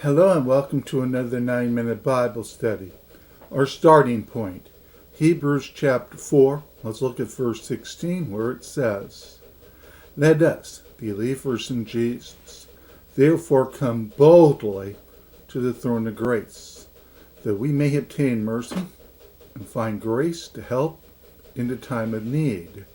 Hello and welcome to another 9-minute Bible study. Our starting point, Hebrews chapter 4. Let's look at verse 16 where it says, "Let us, believers in Jesus, therefore come boldly to the throne of grace, that we may obtain mercy and find grace to help in the time of need."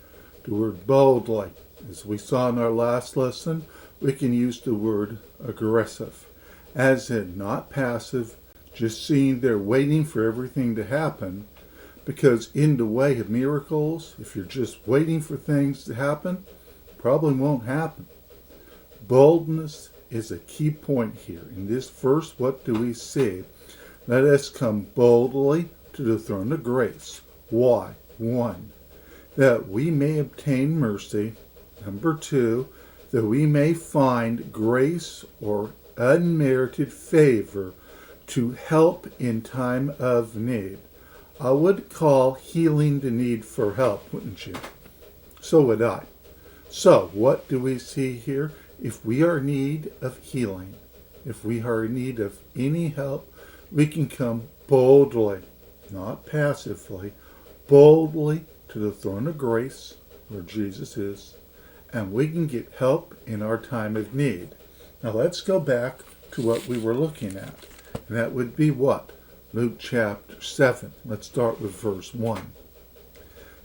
The word boldly, as we saw in our last lesson, we can use the word aggressive, as in not passive, just sitting there waiting for everything to happen, because in the way of miracles, if you're just waiting for things to happen, probably won't happen. Boldness is a key point here. In this verse, what do we see? Let us come boldly to the throne of grace. Why? 1, that we may obtain mercy. 2, that we may find grace or unmerited favor to help in time of need. I would call healing the need for help, wouldn't you? So would I. So what do we see here? If we are in need of healing, if we are in need of any help, we can come boldly, not passively, boldly to the throne of grace where Jesus is, and we can get help in our time of need. Now let's go back to what we were looking at. And that would be what? Luke chapter 7. Let's start with verse 1.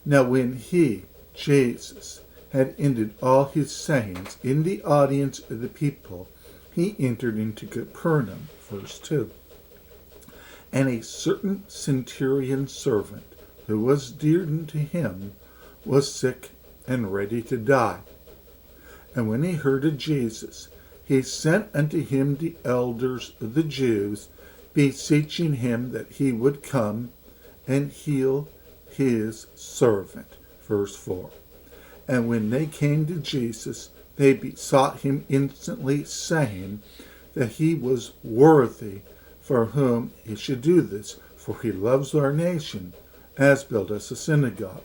Now when he, Jesus, had ended all his sayings in the audience of the people, he entered into Capernaum. Verse 2. And a certain centurion servant, who was dear to him, was sick and ready to die. And when he heard of Jesus, he sent unto him the elders of the Jews, beseeching him that he would come and heal his servant. Verse 4. And when they came to Jesus, they besought him instantly, saying that he was worthy for whom he should do this, for he loves our nation, as built us a synagogue.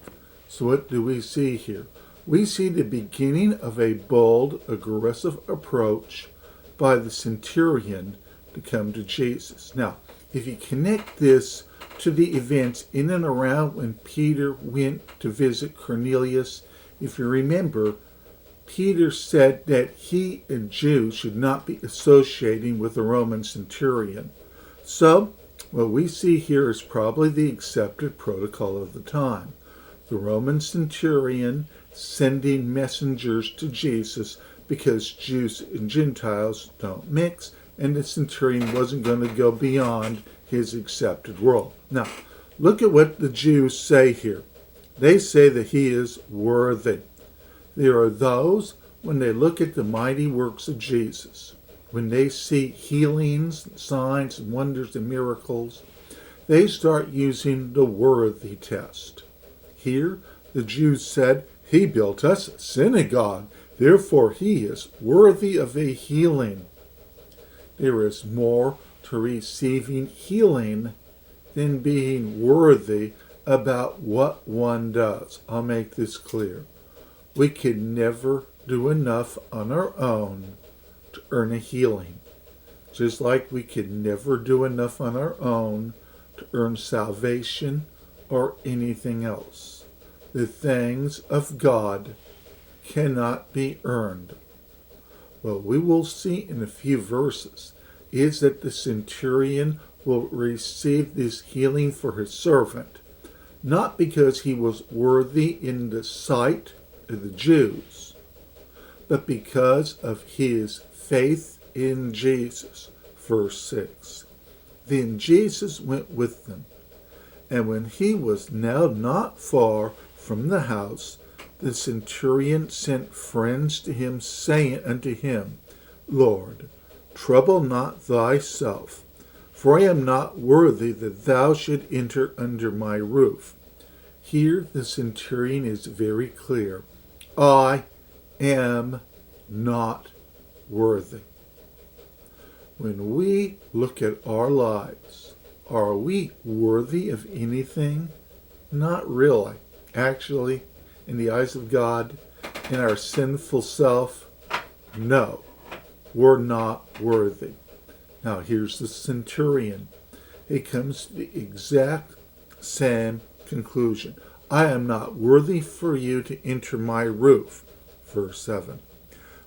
So what do we see here? We see the beginning of a bold, aggressive approach by the centurion to come to Jesus. Now, if you connect this to the events in and around when Peter went to visit Cornelius, if you remember, Peter said that he and Jews should not be associating with a Roman centurion. So, what we see here is probably the accepted protocol of the time. The Roman centurion sending messengers to Jesus because Jews and Gentiles don't mix, and the centurion wasn't going to go beyond his accepted role. Now, look at what the Jews say here. They say that he is worthy. There are those, when they look at the mighty works of Jesus, when they see healings, signs, wonders, and miracles, they start using the worthy test. Here, the Jews said, he built us a synagogue, therefore he is worthy of a healing. There is more to receiving healing than being worthy about what one does. I'll make this clear. We can never do enough on our own to earn a healing, just like we can never do enough on our own to earn salvation or anything else. The things of God cannot be earned. What we will see in a few verses is that the centurion will receive this healing for his servant, not because he was worthy in the sight of the Jews, but because of his faith in Jesus. Verse 6. Then Jesus went with them, and when he was now not far from the house, the centurion sent friends to him, saying unto him, Lord, trouble not thyself, for I am not worthy that thou should enter under my roof. Here the centurion is very clear. I am not worthy. When we look at our lives, are we worthy of anything? Not really. Actually, in the eyes of God, in our sinful self, no, we're not worthy. Now here's the centurion. He comes to the exact same conclusion. I am not worthy for you to enter my roof. Verse 7.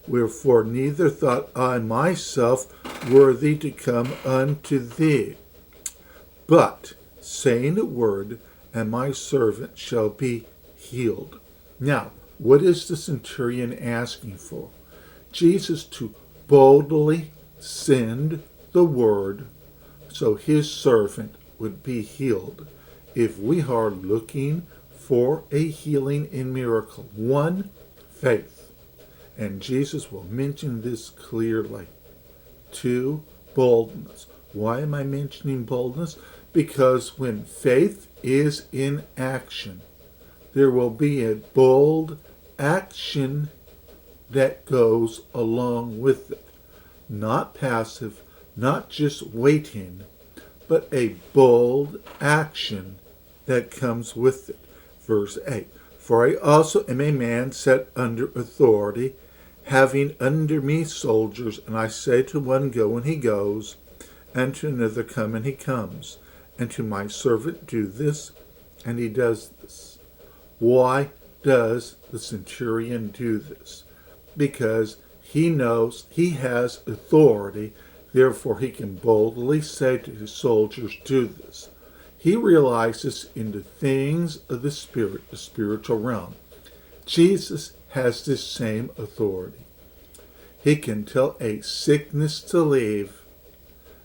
Wherefore neither thought I myself worthy to come unto thee. But saying a word, and my servant shall be healed. Now, what is the centurion asking for? Jesus to boldly send the word so his servant would be healed. If we are looking for a healing and miracle, one, faith. And Jesus will mention this clearly. Two, boldness. Why am I mentioning boldness? Because when faith is in action, there will be a bold action that goes along with it. Not passive, not just waiting, but a bold action that comes with it. Verse 8. For I also am a man set under authority, having under me soldiers, and I say to one, go, and he goes, and to another, come, and he comes, and to my servant, do this, and he does this. Why does the centurion do this? Because he knows he has authority, therefore he can boldly say to his soldiers, do this. He realizes in the things of the Spirit, the spiritual realm, Jesus has this same authority. He can tell a sickness to leave,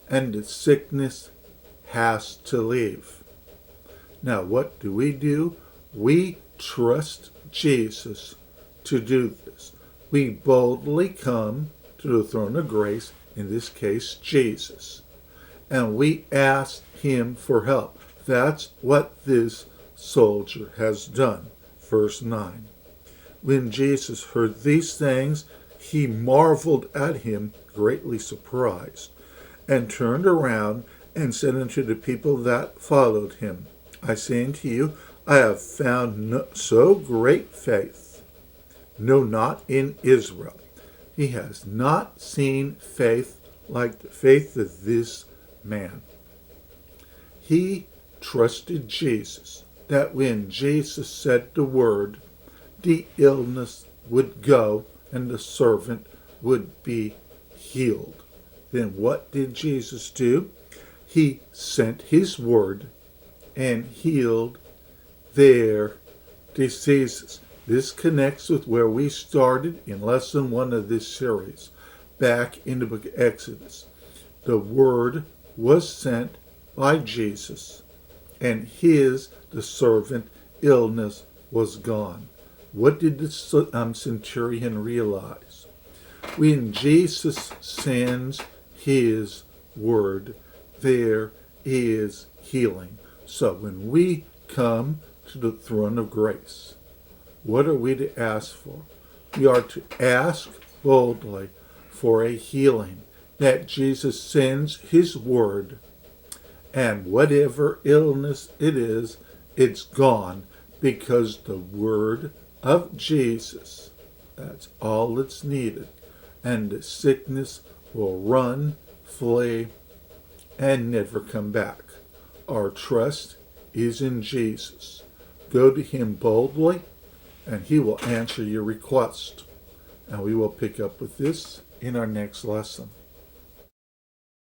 and the sickness has to leave. Now, what do? We trust Jesus to do this. We boldly come to the throne of grace, in this case, Jesus, and we ask him for help. That's what this soldier has done. Verse 9. When Jesus heard these things, he marveled at him, greatly surprised, and turned around and said unto the people that followed him, I say unto you, I have found so great faith, no, not in Israel. He has not seen faith like the faith of this man. He trusted Jesus, that when Jesus said the word, the illness would go and the servant would be healed. Then what did Jesus do? He sent his word and healed their diseases. This connects with where we started in lesson 1 of this series, back in the book of Exodus. The word was sent by Jesus, and the servant, illness was gone. What did the centurion realize? When Jesus sends his word, there is healing. So when we come to the throne of grace, what are we to ask for? We are to ask boldly for a healing, that Jesus sends his word, and whatever illness it is, it's gone, because the word of Jesus, that's all that's needed, and the sickness will run, flee, and never come back. Our trust is in Jesus. Go to him boldly, and he will answer your request. And we will pick up with this in our next lesson.